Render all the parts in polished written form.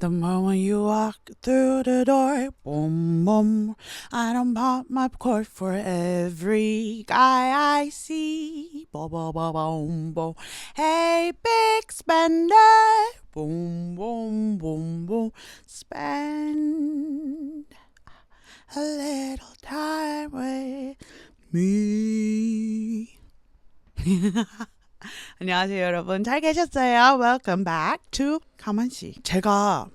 The moment you walk through the door, boom, boom, I don't pop my cork for every guy I see. Boom, boom, boom, boom, boom. Hey, big spender, boom, boom, boom, boom. Spend a little time with me. 안녕하세요, 여러분. 잘 계셨어요? Welcome back to 가만씨. 제가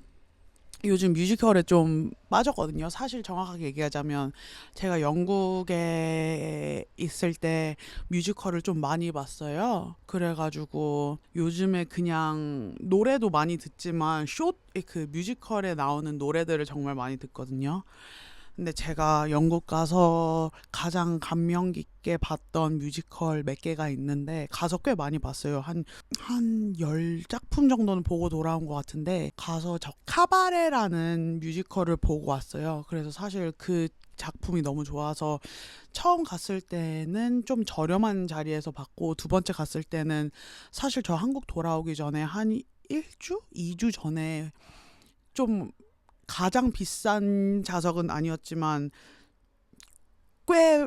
요즘 뮤지컬에 좀 빠졌거든요. 사실 정확하게 얘기하자면 제가 영국에 있을 때 뮤지컬을 좀 많이 봤어요. 그래가지고 요즘에 그냥 노래도 많이 듣지만 그 뮤지컬에 나오는 노래들을 정말 많이 듣거든요. 근데 제가 영국 가서 가장 감명 깊게 봤던 뮤지컬 몇 개가 있는데 가서 꽤 많이 봤어요. 한 10작품 정도는 보고 돌아온 것 같은데 가서 저 카바레라는 뮤지컬을 보고 왔어요. 그래서 사실 그 작품이 너무 좋아서 처음 갔을 때는 좀 저렴한 자리에서 봤고 두 번째 갔을 때는 사실 저 한국 돌아오기 전에 한 1주? 2주 전에 좀 가장 비싼 좌석은 아니었지만 꽤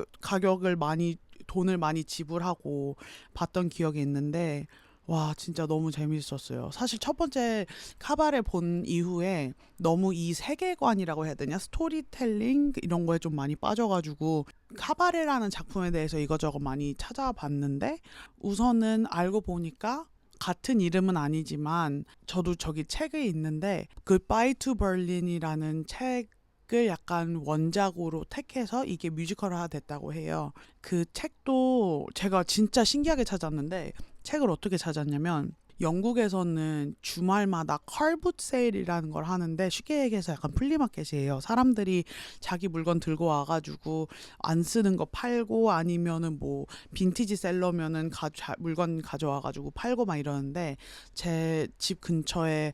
돈을 많이 지불하고 봤던 기억이 있는데 와 진짜 너무 재밌었어요. 사실 첫 번째 카바레 본 이후에 너무 이 세계관이라고 해야 되냐 스토리텔링 이런 거에 좀 많이 빠져가지고 카바레라는 작품에 대해서 이거저거 많이 찾아봤는데 우선은 알고 보니까 같은 이름은 아니지만 저도 저기 책이 있는데 Goodbye to Berlin이라는 책을 약간 원작으로 택해서 이게 뮤지컬화 됐다고 해요. 그 책도 제가 진짜 신기하게 찾았는데 책을 어떻게 찾았냐면 영국에서는 주말마다 컬붓 세일이라는 걸 하는데 쉽게 얘기해서 약간 플리마켓이에요. 사람들이 자기 물건 들고 와가지고 안 쓰는 거 팔고 아니면은 뭐 빈티지 셀러면은 물건 가져와가지고 팔고 막 이러는데 제 집 근처에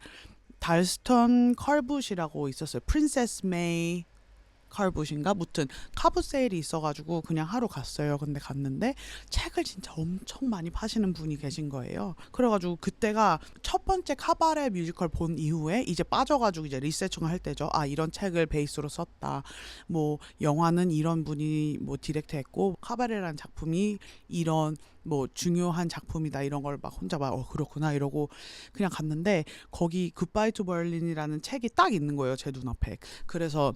달스턴 컬붓이라고 있었어요. 프린세스 메이 컬붓인가? 무튼 카부 세일이 있어가지고 그냥 하러 갔어요. 근데 갔는데 책을 진짜 엄청 많이 파시는 분이 계신 거예요. 그래가지고 그때가 첫 번째 카바레 뮤지컬 본 이후에 이제 빠져가지고 이제 리서칭을 할 때죠. 아 이런 책을 베이스로 썼다. 뭐 영화는 이런 분이 뭐 디렉트했고 카바레라는 작품이 이런 뭐 중요한 작품이다 이런 걸 막 혼자 막 그렇구나 이러고 그냥 갔는데 거기 굿바이 투 버린이라는 책이 딱 있는 거예요 제 눈앞에. 그래서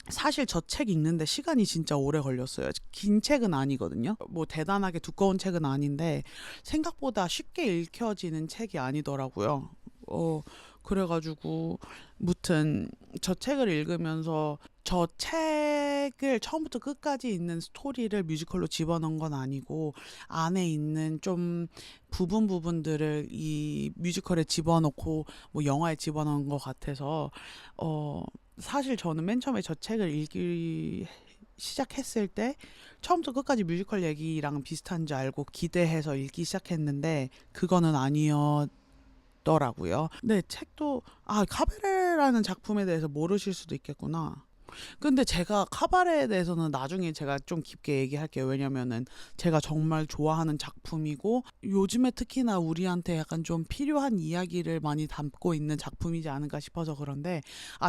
사실 저 책 읽는데 시간이 진짜 오래 걸렸어요. 긴 책은 아니거든요. 뭐 대단하게 두꺼운 책은 아닌데 생각보다 쉽게 읽혀지는 책이 아니더라고요. 그래가지고 무튼 저 책을 읽으면서 저 책을 처음부터 끝까지 있는 스토리를 뮤지컬로 집어넣은 건 아니고 안에 있는 좀 부분들을 이 뮤지컬에 집어넣고 뭐 영화에 집어넣은 것 같아서 사실 저는 맨 처음에 저 책을 읽기 시작했을 때 처음부터 끝까지 뮤지컬 얘기랑 비슷한 줄 알고 기대해서 읽기 시작했는데 그거는 아니었더라고요. 네, 책도 카베레라는 작품에 대해서 모르실 수도 있겠구나. 근데 제가 카바레에 대해서는 나중에 제가 좀 깊게 얘기할게요. 왜냐면은 제가 정말 좋아하는 작품이고 요즘에 특히나 우리한테 약간 좀 필요한 이야기를 많이 담고 있는 작품이지 않을까 싶어서 그런데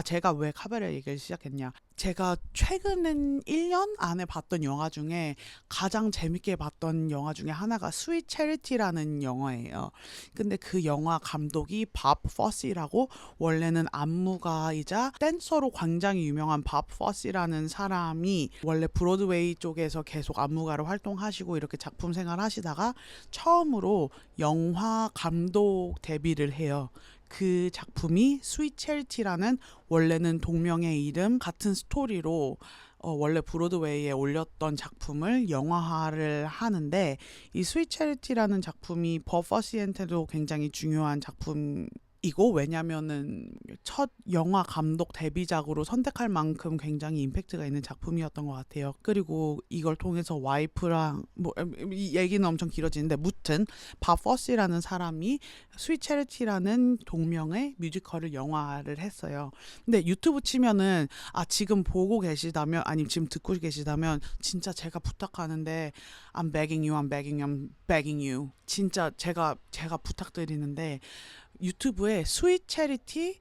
제가 왜 카바레 얘기를 시작했냐. 제가 최근 1년 안에 봤던 영화 중에 가장 재밌게 봤던 영화 중에 하나가 스윗 체리티라는 영화예요. 근데 그 영화 감독이 밥 퍼시라고 원래는 안무가이자 댄서로 굉장히 유명한 밥 퍼시라는 사람이 원래 브로드웨이 쪽에서 계속 안무가로 활동하시고 이렇게 작품 생활 하시다가 처음으로 영화 감독 데뷔를 해요. 그 작품이 스윗 체리티라는 원래는 동명의 이름 같은 스토리로 원래 브로드웨이에 올렸던 작품을 영화화를 하는데 이 스윗 체리티라는 작품이 버 퍼시한테도 굉장히 중요한 작품 이고 왜냐면은 첫 영화 감독 데뷔작으로 선택할 만큼 굉장히 임팩트가 있는 작품이었던 것 같아요. 그리고 이걸 통해서 와이프랑 뭐 이 얘기는 엄청 길어지는데 무튼 밥 퍼시라는 사람이 스윗 체리티라는 동명의 뮤지컬을 영화를 했어요. 근데 유튜브 치면은 지금 보고 계시다면 아니면 지금 듣고 계시다면 진짜 제가 부탁하는데 I'm begging you, I'm begging you, I'm begging you. 진짜 제가 부탁드리는데 유튜브에 스윗 체리티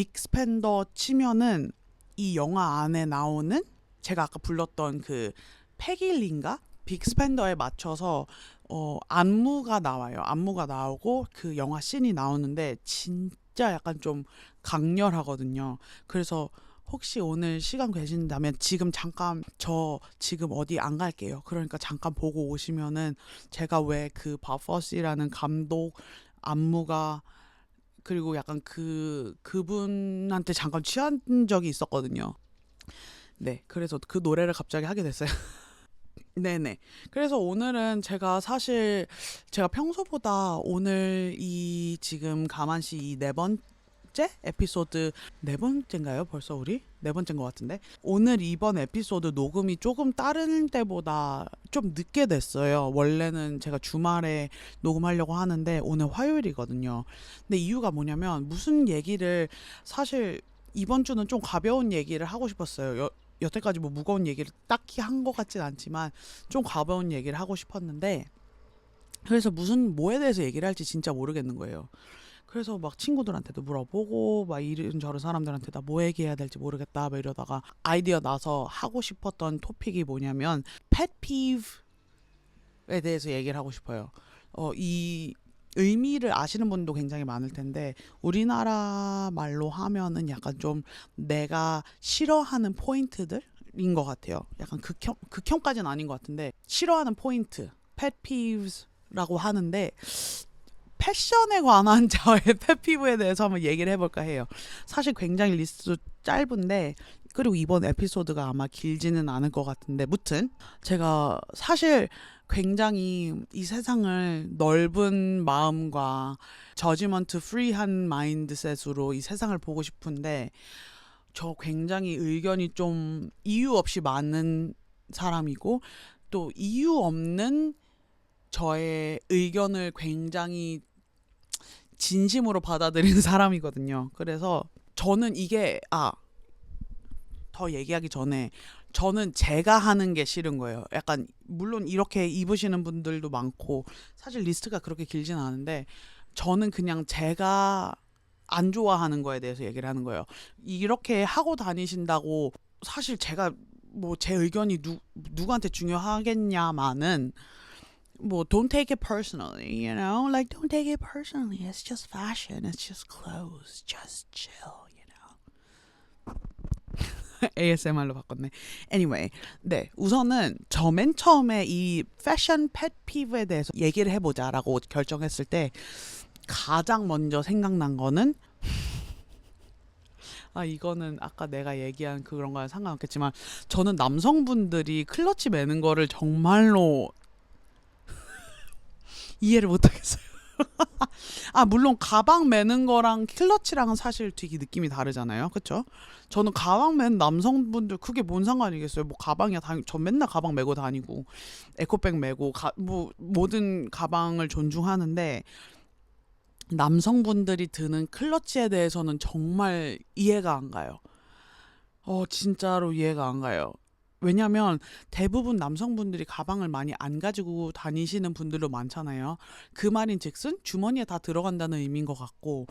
빅스펜더 치면은 이 영화 안에 나오는 제가 아까 불렀던 그 패길린가? 빅스펜더에 맞춰서 안무가 나와요. 안무가 나오고 그 영화 씬이 나오는데 진짜 약간 좀 강렬하거든요. 그래서 혹시 오늘 시간 되신다면 지금 잠깐 저 지금 어디 안 갈게요. 그러니까 잠깐 보고 오시면은 제가 왜 그 바퍼시라는 감독 안무가 그리고 약간 그분한테 잠깐 취한 적이 있었거든요. 네, 그래서 그 노래를 갑자기 하게 됐어요. 네네. 그래서 오늘은 제가 사실 제가 평소보다 오늘 이 지금 가만시 이 네 번째 에피소드 네 번째인가요? 벌써 우리? 네 번째인 것 같은데 오늘 이번 에피소드 녹음이 조금 다른 때보다 좀 늦게 됐어요. 원래는 제가 주말에 녹음하려고 하는데 오늘 화요일이거든요. 근데 이유가 뭐냐면 무슨 얘기를 사실 이번 주는 좀 가벼운 얘기를 하고 싶었어요. 여태까지 뭐 무거운 얘기를 딱히 한 것 같진 않지만 좀 가벼운 얘기를 하고 싶었는데 그래서 무슨 뭐에 대해서 얘기를 할지 진짜 모르겠는 거예요. 그래서 막 친구들한테도 물어보고 막 이런저런 사람들한테 다 뭐 얘기해야 될지 모르겠다 막 이러다가 아이디어 나서 하고 싶었던 토픽이 뭐냐면 pet peeve에 대해서 얘기를 하고 싶어요. 이 의미를 아시는 분도 굉장히 많을 텐데 우리나라 말로 하면은 약간 좀 내가 싫어하는 포인트들인 것 같아요. 약간 극혐까지는 아닌 것 같은데 싫어하는 포인트, pet peeves라고 하는데 패션에 관한 저의 펫피부에 대해서 한번 얘기를 해볼까 해요. 사실 굉장히 리스트 짧은데 그리고 이번 에피소드가 아마 길지는 않을 것 같은데 무튼 제가 사실 굉장히 이 세상을 넓은 마음과 저지먼트 프리한 마인드셋으로 이 세상을 보고 싶은데 저 굉장히 의견이 좀 이유 없이 많은 사람이고 또 이유 없는 저의 의견을 굉장히 진심으로 받아들이는 사람이거든요. 그래서 저는 이게 더 얘기하기 전에 저는 제가 하는 게 싫은 거예요. 약간 물론 이렇게 입으시는 분들도 많고 사실 리스트가 그렇게 길진 않은데 저는 그냥 제가 안 좋아하는 거에 대해서 얘기를 하는 거예요. 이렇게 하고 다니신다고 사실 제가 뭐 제 의견이 누구한테 중요하겠냐마는 뭐 don't take it personally, you know? Like don't take it personally. It's just fashion. It's just clothes. Just chill, you know. ASMR로 바꿨네. Anyway, 네 우선은 저 맨 처음에 이 패션 펫 피부에 대해서 얘기를 해보자라고 결정했을 때 가장 먼저 생각난 거는 이거는 아까 내가 얘기한 그런 거랑 상관없겠지만 저는 남성분들이 클러치 매는 거를 정말로 이해를 못하겠어요. 물론 가방 매는 거랑 클러치랑은 사실 되게 느낌이 다르잖아요. 그쵸? 저는 가방 매는 남성분들 그게 뭔 상관이겠어요. 뭐 가방이야. 저 맨날 가방 메고 다니고 에코백 메고 뭐 모든 가방을 존중하는데 남성분들이 드는 클러치에 대해서는 정말 이해가 안 가요. 진짜로 이해가 안 가요. 왜냐면 대부분 남성분들이 가방을 많이 안 가지고 다니시는 분들도 많잖아요. 그 말인즉슨 주머니에 다 들어간다는 의미인 것 같고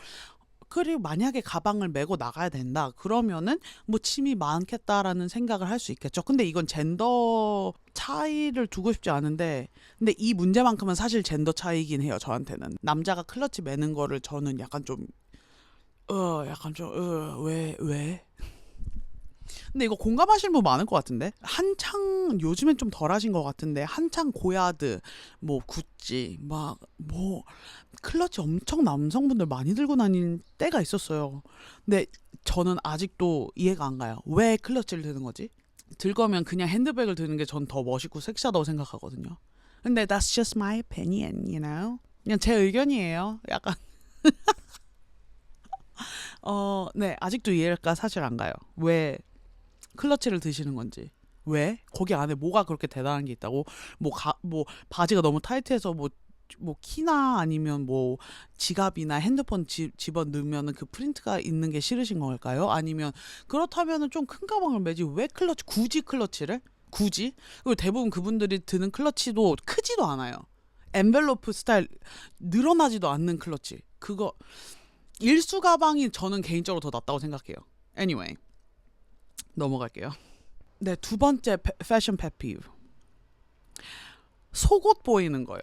그리고 만약에 가방을 메고 나가야 된다 그러면은 뭐 짐이 많겠다라는 생각을 할 수 있겠죠. 근데 이건 젠더 차이를 두고 싶지 않은데 근데 이 문제만큼은 사실 젠더 차이긴 해요. 저한테는 남자가 클러치 매는 거를 저는 약간 좀 왜? 근데 이거 공감하시는 분 많을 것 같은데 한창 요즘엔 좀 덜하신 것 같은데 한창 고야드 뭐 구찌 막 뭐 클러치 엄청 남성분들 많이 들고 다니는 때가 있었어요. 근데 저는 아직도 이해가 안 가요. 왜 클러치를 드는 거지? 들 거면 그냥 핸드백을 드는 게 전 더 멋있고 섹시하다고 생각하거든요. 근데 that's just my opinion, you know? 그냥 제 의견이에요. 약간 네 아직도 이해가 사실 안 가요. 왜 클러치를 드시는 건지 왜 거기 안에 뭐가 그렇게 대단한 게 있다고 뭐 바지가 너무 타이트해서 뭐 키나 아니면 뭐 지갑이나 핸드폰 집어 넣으면은 그 프린트가 있는 게 싫으신 걸까요? 아니면 그렇다면은 좀 큰 가방을 매지 왜 굳이 클러치를 굳이 그리고 대부분 그분들이 드는 클러치도 크지도 않아요. 엔벨로프 스타일 늘어나지도 않는 클러치 그거 일수 가방이 저는 개인적으로 더 낫다고 생각해요. Anyway, 넘어갈게요. 네, 두 번째 패션 펫피브. 속옷 보이는 거예요.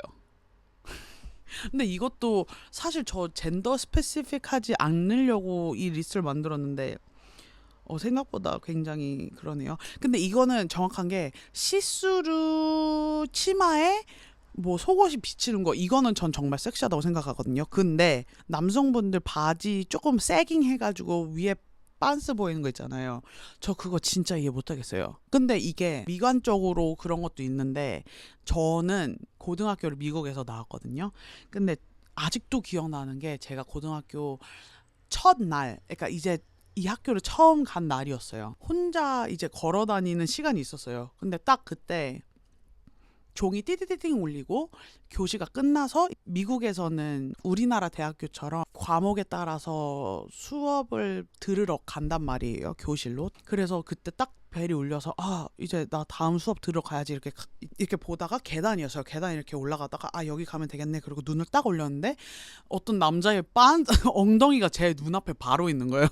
근데 이것도 사실 저 젠더 스페시픽하지 않으려고 이 리스트를 만들었는데 생각보다 굉장히 그러네요. 근데 이거는 정확한 게 시스루 치마에 뭐 속옷이 비치는 거 이거는 전 정말 섹시하다고 생각하거든요. 근데 남성분들 바지 조금 세깅 해가지고 위에 빤스 보이는 거 있잖아요. 저 그거 진짜 이해 못하겠어요. 근데 이게 미관적으로 그런 것도 있는데 저는 고등학교를 미국에서 나왔거든요. 근데 아직도 기억나는 게 제가 고등학교 첫날, 그러니까 이제 이 학교를 처음 간 날이었어요. 혼자 이제 걸어 다니는 시간이 있었어요. 근데 딱 그때 종이 띠디디딩 울리고 교시가 끝나서 미국에서는 우리나라 대학교처럼 과목에 따라서 수업을 들으러 간단 말이에요. 교실로. 그래서 그때 딱 벨이 울려서 이제 나 다음 수업 들어가야지 이렇게 보다가 계단이었어요. 계단 이렇게 올라가다가 여기 가면 되겠네. 그리고 눈을 딱 올렸는데 어떤 남자의 엉덩이가 제 눈앞에 바로 있는 거예요.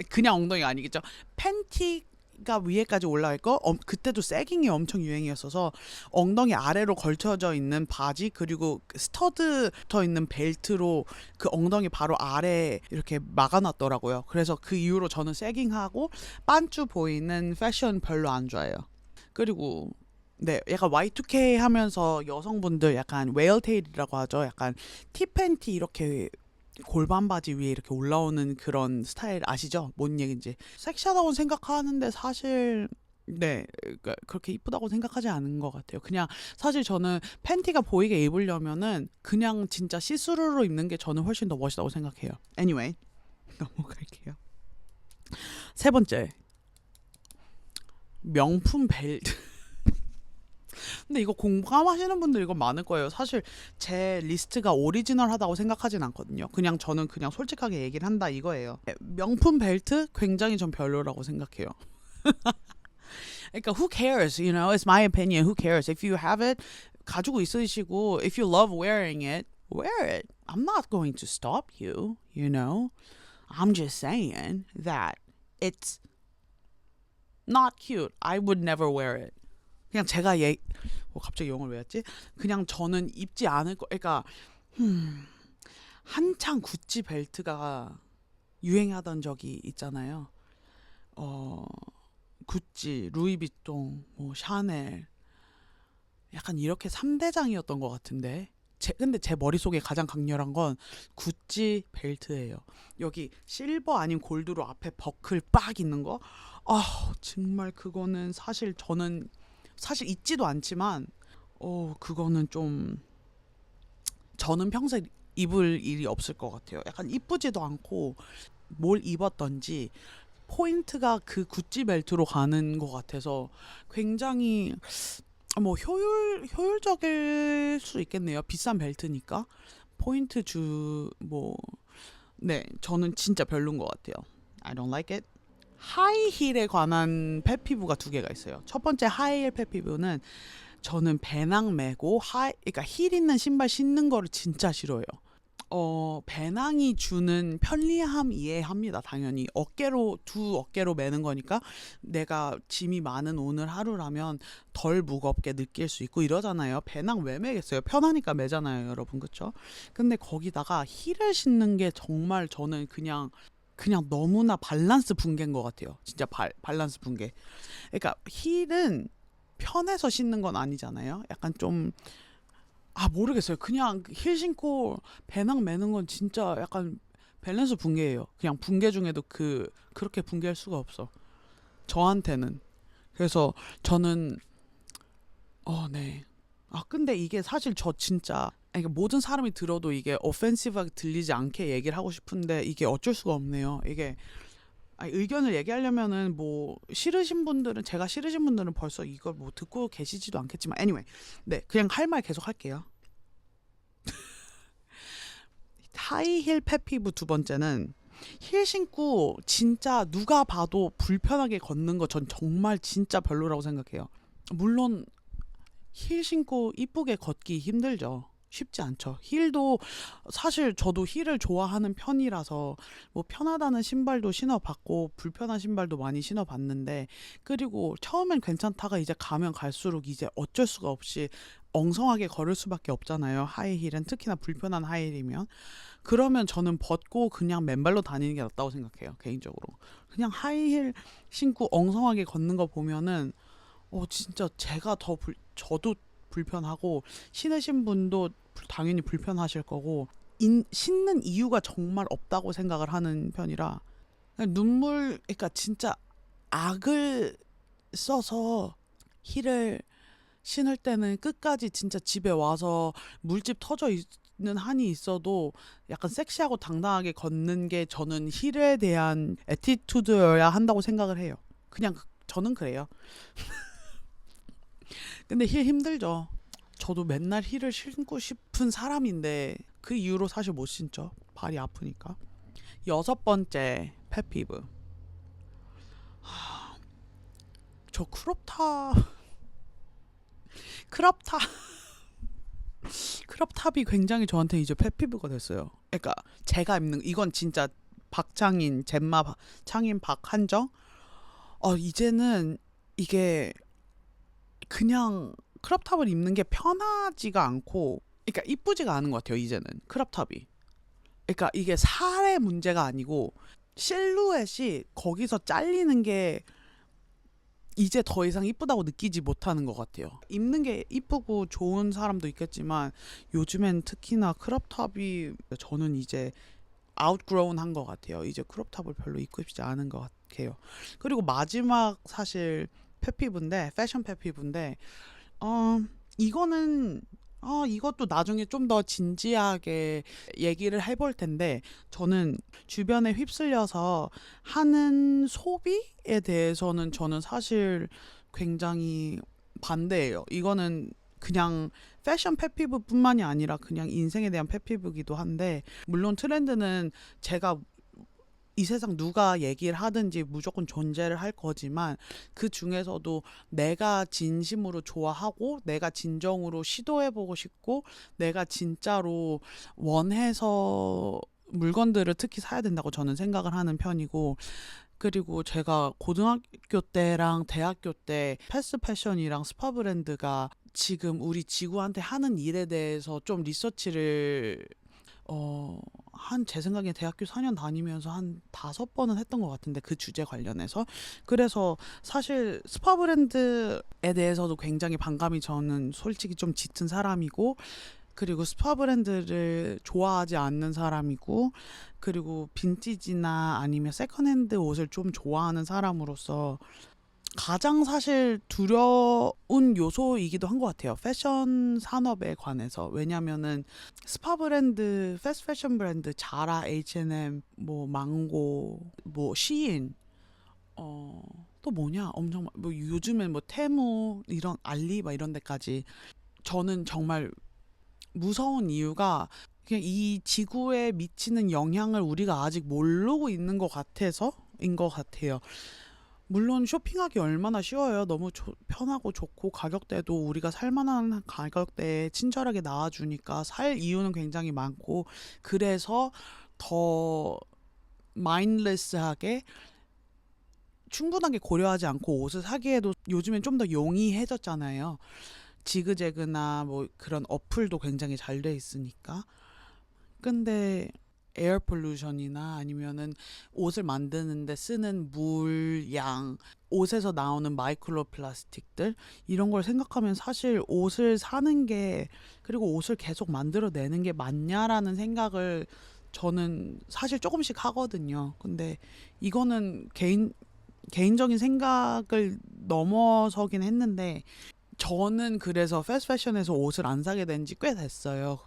그냥 엉덩이가 아니겠죠. 팬티가 위에까지 올라가 있고 그때도 세깅이 엄청 유행이었어서 엉덩이 아래로 걸쳐져 있는 바지 그리고 스터드 붙어 있는 벨트로 그 엉덩이 바로 아래 이렇게 막아놨더라고요. 그래서 그 이후로 저는 세깅하고 반쭈 보이는 패션 별로 안 좋아해요. 그리고 네, 약간 Y2K 하면서 여성분들 약간 웨어테일이라고 하죠. 약간 티팬티 이렇게 골반 바지 위에 이렇게 올라오는 그런 스타일 아시죠? 뭔 얘기인지. 섹시하다고 생각하는데 사실 네, 그러니까 그렇게 이쁘다고 생각하지 않은 것 같아요. 그냥 사실 저는 팬티가 보이게 입으려면은 그냥 진짜 시스루로 입는 게 저는 훨씬 더 멋있다고 생각해요. Anyway, 넘어갈게요. 세 번째, 명품 벨트. 근데 이거 공감하시는 분들 이거 많을 거예요. 사실 제 리스트가 오리지널하다고 생각하진 않거든요. 그냥 저는 그냥 솔직하게 얘기를 한다 이거예요. 명품 벨트 굉장히 전 별로라고 생각해요. 그러니까 who cares, you know? It's my opinion. Who cares? If you have it, 가지고 있으시고 if you love wearing it, wear it. I'm not going to stop you, you know? I'm just saying that it's not cute. I would never wear it. 그냥 제가 갑자기 영어를 왜 했지? 그냥 저는 입지 않을 거. 그러니까 한창 구찌 벨트가 유행하던 적이 있잖아요. 구찌, 루이비통, 뭐 샤넬, 약간 이렇게 3대장이었던 것 같은데. 근데 제 머릿속에 가장 강렬한 건 구찌 벨트예요. 여기 실버 아닌 골드로 앞에 버클 빡 있는 거. 정말 그거는 사실 저는 사실 있지도 않지만 그거는 좀 저는 평생 입을 일이 없을 것 같아요. 약간 이쁘지도 않고 뭘 입었던지 포인트가 그 구찌 벨트로 가는 것 같아서 굉장히 뭐 효율적일 수 있겠네요. 비싼 벨트니까 포인트 네, 저는 진짜 별론 것 같아요. I don't like it. 하이힐에 관한 펫피부가 두 개가 있어요. 첫 번째 하이힐 펫피부는 저는 배낭 메고 그러니까 힐 있는 신발 신는 거를 진짜 싫어해요. 배낭이 주는 편리함 이해합니다. 당연히 두 어깨로 매는 거니까 내가 짐이 많은 오늘 하루라면 덜 무겁게 느낄 수 있고 이러잖아요. 배낭 왜 매겠어요? 편하니까 매잖아요, 여러분. 그쵸? 근데 거기다가 힐을 신는 게 정말 저는 그냥 너무나 밸런스 붕괴인 것 같아요. 진짜 밸런스 붕괴. 그러니까 힐은 편해서 신는 건 아니잖아요. 약간 좀 모르겠어요. 그냥 힐 신고 배낭 매는 건 진짜 약간 밸런스 붕괴예요. 그냥 붕괴 중에도 그렇게 붕괴할 수가 없어. 저한테는. 그래서 저는 네. 근데 이게 사실 저 진짜 모든 사람이 들어도 이게 오펜시브하게 들리지 않게 얘기를 하고 싶은데 이게 어쩔 수가 없네요. 이게 의견을 얘기하려면은 제가 싫으신 분들은 벌써 이걸 뭐 듣고 계시지도 않겠지만 anyway. 네, 그냥 할 말 계속 할게요. 하이힐 펫피부 두 번째는 힐 신고 진짜 누가 봐도 불편하게 걷는 거 전 정말 진짜 별로라고 생각해요. 물론 힐 신고 이쁘게 걷기 힘들죠. 쉽지 않죠. 힐도 사실 저도 힐을 좋아하는 편이라서 뭐 편하다는 신발도 신어봤고 불편한 신발도 많이 신어봤는데, 그리고 처음엔 괜찮다가 이제 가면 갈수록 이제 어쩔 수가 없이 엉성하게 걸을 수밖에 없잖아요. 하이힐은 특히나 불편한 하이힐이면. 그러면 저는 벗고 그냥 맨발로 다니는 게 낫다고 생각해요, 개인적으로. 그냥 하이힐 신고 엉성하게 걷는 거 보면은 진짜 저도 불편하고 신으신 분도 당연히 불편하실 거고, 신는 이유가 정말 없다고 생각을 하는 편이라, 그냥 그러니까 진짜 악을 써서 힐을 신을 때는 끝까지 진짜 집에 와서 물집 터져 있는 한이 있어도 약간 섹시하고 당당하게 걷는 게 저는 힐에 대한 애티튜드여야 한다고 생각을 해요. 그냥 저는 그래요. 근데 힐 힘들죠. 저도 맨날 힐을 신고 싶은 사람인데 그 이후로 사실 못 신죠. 발이 아프니까. 여섯 번째 펫피브. 저 크롭탑 크롭탑이 굉장히 저한테 이제 펫피브가 됐어요. 그러니까 제가 입는, 이건 진짜 박창인 젬마 창인 박한정. 이제는 이게 그냥 크롭탑을 입는 게 편하지가 않고, 그러니까 이쁘지가 않은 것 같아요, 이제는 크롭탑이. 그러니까 이게 살의 문제가 아니고 실루엣이 거기서 잘리는 게 이제 더 이상 이쁘다고 느끼지 못하는 것 같아요. 입는 게 이쁘고 좋은 사람도 있겠지만 요즘엔 특히나 크롭탑이, 저는 이제 아웃그로운 한 것 같아요. 이제 크롭탑을 별로 입고 싶지 않은 것 같아요. 그리고 마지막 사실 펫피브인데, 패션 펫피브인데, 이거는 이것도 나중에 좀 더 진지하게 얘기를 해볼 텐데, 저는 주변에 휩쓸려서 하는 소비에 대해서는 저는 사실 굉장히 반대예요. 이거는 그냥 패션 펫피브뿐만이 아니라 그냥 인생에 대한 펫피브기도 한데, 물론 트렌드는 제가 이 세상 누가 얘기를 하든지 무조건 존재를 할 거지만, 그 중에서도 내가 진심으로 좋아하고 내가 진정으로 시도해보고 싶고 내가 진짜로 원해서 물건들을 특히 사야 된다고 저는 생각을 하는 편이고, 그리고 제가 고등학교 때랑 대학교 때 패스트 패션이랑 스파 브랜드가 지금 우리 지구한테 하는 일에 대해서 좀 리서치를 제 생각에 대학교 4년 다니면서 한 5번은 했던 것 같은데, 그 주제 관련해서. 그래서 사실 스파 브랜드에 대해서도 굉장히 반감이, 저는 솔직히 좀 짙은 사람이고, 그리고 스파 브랜드를 좋아하지 않는 사람이고, 그리고 빈티지나 아니면 세컨핸드 옷을 좀 좋아하는 사람으로서 가장 사실 두려운 요소이기도 한 것 같아요, 패션 산업에 관해서. 왜냐면은 스파 브랜드, 패스트 패션 브랜드, 자라, H&M, 뭐 망고, 뭐 시인, 또 뭐냐, 엄청 뭐 요즘엔 뭐 테무, 이런 알리바 이런 데까지. 저는 정말 무서운 이유가 그냥 이 지구에 미치는 영향을 우리가 아직 모르고 있는 것 같아서인 것 같아요. 물론 쇼핑하기 얼마나 쉬워요. 너무 편하고 좋고 가격대도 우리가 살만한 가격대에 친절하게 나와주니까 살 이유는 굉장히 많고, 그래서 더 마인드레스하게 충분하게 고려하지 않고 옷을 사기에도 요즘엔 좀 더 용이해졌잖아요. 지그재그나 뭐 그런 어플도 굉장히 잘 돼 있으니까. 근데 에어 폴루션이나 아니면은 옷을 만드는데 쓰는 물, 양, 옷에서 나오는 마이크로 플라스틱들, 이런 걸 생각하면 사실 옷을 사는 게, 그리고 옷을 계속 만들어내는 게 맞냐라는 생각을 저는 사실 조금씩 하거든요. 근데 이거는 개인적인 생각을 넘어서긴 했는데, 저는 그래서 패스트 패션에서 옷을 안 사게 된 지 꽤 됐어요.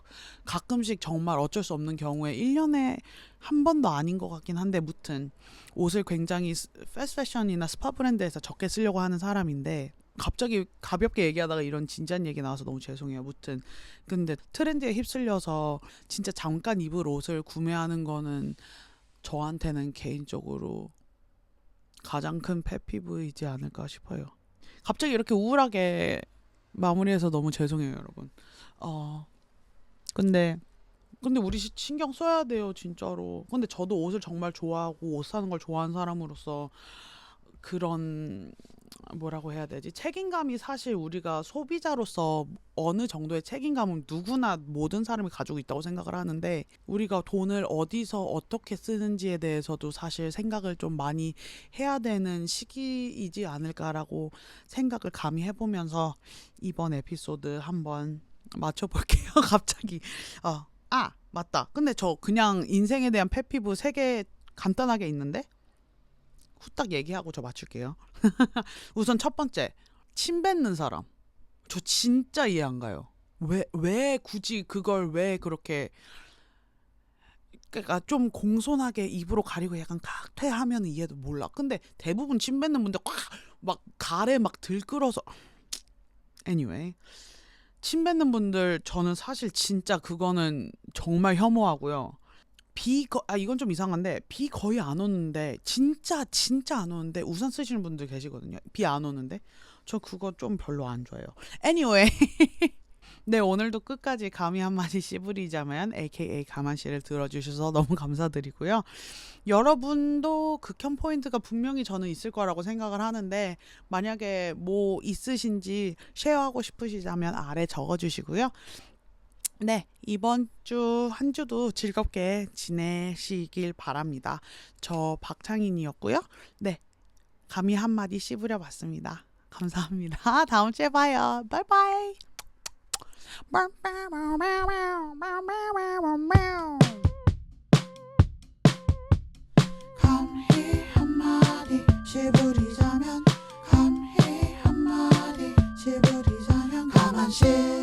가끔씩 정말 어쩔 수 없는 경우에 1년에 한 번도 아닌 것 같긴 한데, 무튼 옷을 굉장히 패스트 패션이나 스파 브랜드에서 적게 쓰려고 하는 사람인데, 갑자기 가볍게 얘기하다가 이런 진지한 얘기 나와서 너무 죄송해요. 무튼 근데 트렌드에 휩쓸려서 진짜 잠깐 입을 옷을 구매하는 거는 저한테는 개인적으로 가장 큰 펫피브이지 않을까 싶어요. 갑자기 이렇게 우울하게 마무리해서 너무 죄송해요, 여러분. 어, 근데 우리 신경 써야 돼요, 진짜로. 근데 저도 옷을 정말 좋아하고 옷 사는 걸 좋아하는 사람으로서 그런 뭐라고 해야 되지? 책임감이 사실 우리가 소비자로서 어느 정도의 책임감은 누구나 모든 사람이 가지고 있다고 생각을 하는데 우리가 돈을 어디서 어떻게 쓰는지에 대해서도 사실 생각을 좀 많이 해야 되는 시기이지 않을까라고 생각을 감히 해보면서 이번 에피소드 한번 맞춰볼게요. 갑자기 맞다. 근데 저 그냥 인생에 대한 펫피브 3개 간단하게 있는데 후딱 얘기하고 저 맞출게요. 우선 첫 번째, 침 뱉는 사람. 저 진짜 이해 안 가요. 왜 굳이 그걸 왜 그렇게, 그러니까 좀 공손하게 입으로 가리고 약간 kak퇴하면 이해도 몰라. 근데 대부분 침 뱉는 분들 막 가래 막 들끓어서. anyway. 침 뱉는 분들 저는 사실 진짜 그거는 정말 혐오하고요. 이건 좀 이상한데 비 거의 안 오는데 진짜 안 오는데 우산 쓰시는 분들 계시거든요. 비 안 오는데 저 그거 좀 별로 안 좋아해요. anyway. 네, 오늘도 끝까지 감히 한마디 씨부리자면 aka 가만씨를 들어주셔서 너무 감사드리고요. 여러분도 극혐 포인트가 분명히 저는 있을 거라고 생각을 하는데 만약에 뭐 있으신지 쉐어하고 싶으시다면 아래 적어주시고요. 네, 이번 주 한 주도 즐겁게 지내시길 바랍니다. 저 박창인이었고요. 네, 감히 한마디 씹으려 봤습니다. 감사합니다. 다음 주에 봐요. 바이바이. 감히 한마디 씹으리자면 가만시